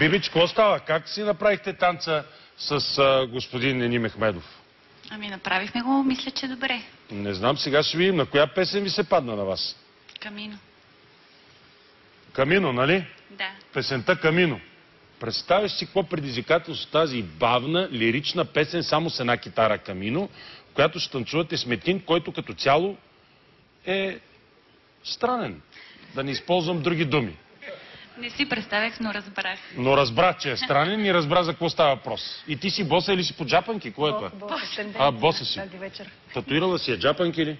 Бибич, какво става? Как си направихте танца с господин Ени Мехмедов? Ами направихме го, мисля, че добре. Не знам, сега ще видим на коя песен ви се падна на вас. Камино. Камино, нали? Да. Песента Камино. Представяш си какво предизвикателство тази бавна, лирична песен само с една китара Камино, която ще танцувате с Метин, който като цяло е странен. Да не използвам други думи. Не си представях, но разбрах. Но разбра, че е странен и разбра за какво става въпрос. И ти си боса или си по джапанки? Кое е това? Боса си. Татуирала си е джапанки ли?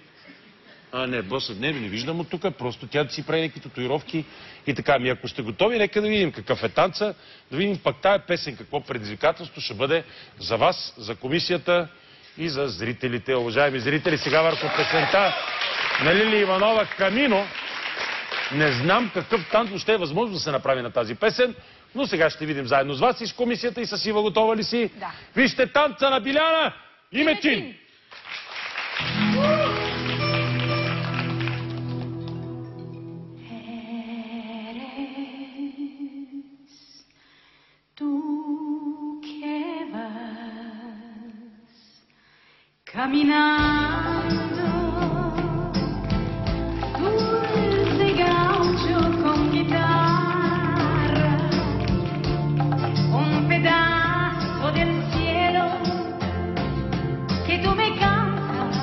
Не, боса не виждам от тук, просто тя да си прави някакви татуировки и така. Ами ако сте готови, нека да видим какъв е танца, да видим пак тая песен, какво предизвикателство ще бъде за вас, за комисията и за зрителите. Уважаеми зрители, сега върху песента на Лили Иванова Камино. Не знам какъв танц въобще е възможно да се направи на тази песен, но сега ще видим заедно с вас и с комисията и с Ива. Готова ли си? Да. Вижте танца на Биляна и Метин! Caminando dulce gaucho con guitarra, un pedazo del cielo que tú me cantas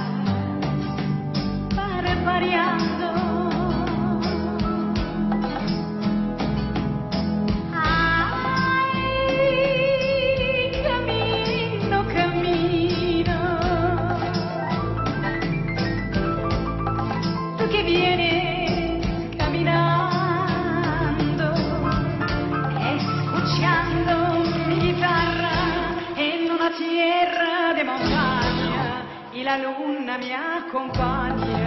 parpadeando. Y la luna me acompaña.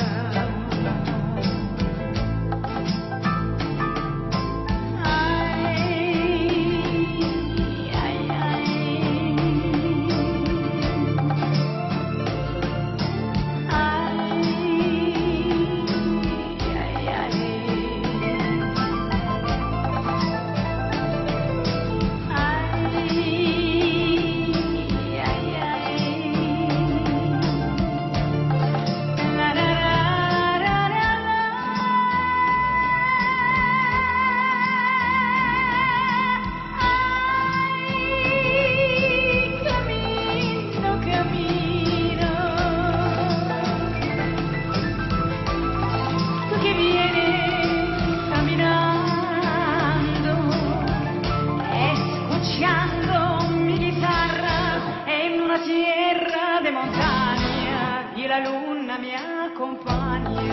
La luna me acompaña.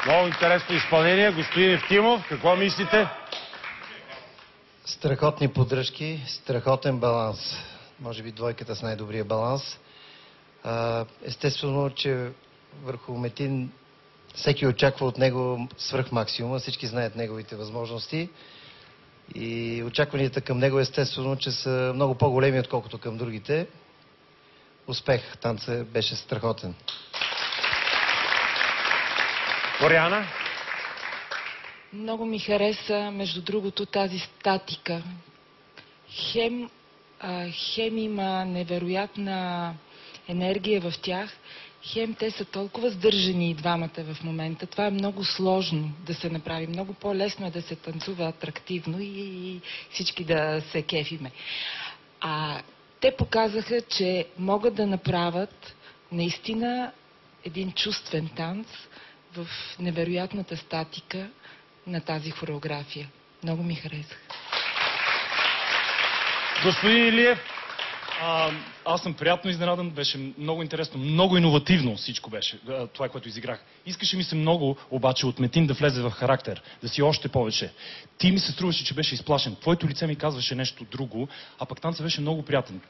Много интересно изпълнение. Господин Евтимов, какво мислите? Страхотни поддръжки, страхотен баланс. Може би двойката с най-добрия баланс. Естествено, че върху Метин всеки очаква от него свръх максимума, всички знаят неговите възможности и очакванията към него естествено, че са много по-големи, отколкото към другите. Успех, танцът беше страхотен. Боряна? Много ми хареса, между другото, тази статика. Хем има невероятна енергия в тях, хем те са толкова сдържани и двамата в момента. Това е много сложно да се направи. Много по-лесно е да се танцува атрактивно и всички да се кефиме. Те показаха, че могат да направят наистина един чувствен танц в невероятната статика на тази хореография. Много ми харесах. Господин Илиев? Аз съм приятно изненадан, беше много интересно, много иновативно всичко беше, това, което изиграх. Искаше ми се много, обаче, от Метин да влезе в характер, да си още повече. Ти ми се струваше, че беше изплашен. Твоето лице ми казваше нещо друго, а пък танцът беше много приятен.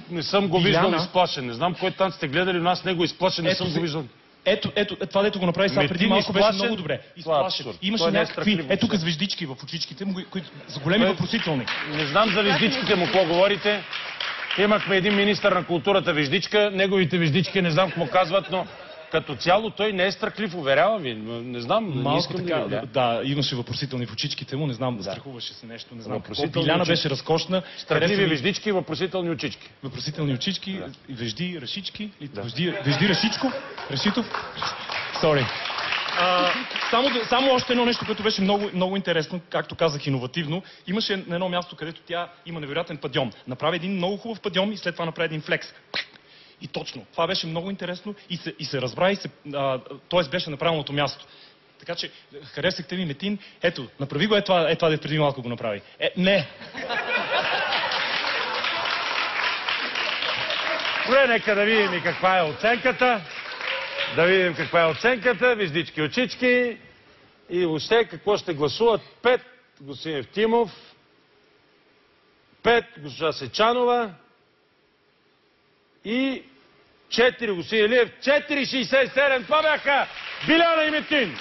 Не съм го виждал изплашен. Не знам кой танц сте гледали, но аз него изплашен не съм го виждал. Ето, това дето го направи сега преди малко беше много добре. Изплашен. Имаше някакви, ето звездички в очичките му, които са големи въпросителни. Не знам за звездичките му, какво говорите. Имахме един министър на културата Веждичка. Неговите веждички не знам какво казват, но като цяло той не е страхлив, уверявам ви. Не знам, не Малко искам така, да. да, имаше въпросителни в очичките му, не знам, страхуваше се нещо, не знам какво. Въпросителни Биляна очички. беше разкошна. Страхливи хареса ми веждички и въпросителни очички. Въпросителни очички, вежди, рашички, вежди, рашичко, Рашитов. Sorry. Само още едно нещо, което беше много, много интересно, както казах, иновативно. Имаше на едно място, където тя има невероятен падьом. Направи един много хубав падьом и след това направи един флекс. И точно. Това беше много интересно и се разбра, т.е. беше на правилното място. Така че, харесахте ми, Метин. Ето, направи го, това де преди малко го направи. Не! Добре, нека да видим и каква е оценката. Да видим каква е оценката. Веждички, очички. И въобще какво ще гласуват? 5 господин Евтимов, 5 госпожа Сечанова и 4 господин Илиев. 4,67. Това бяха Биляна и Метин.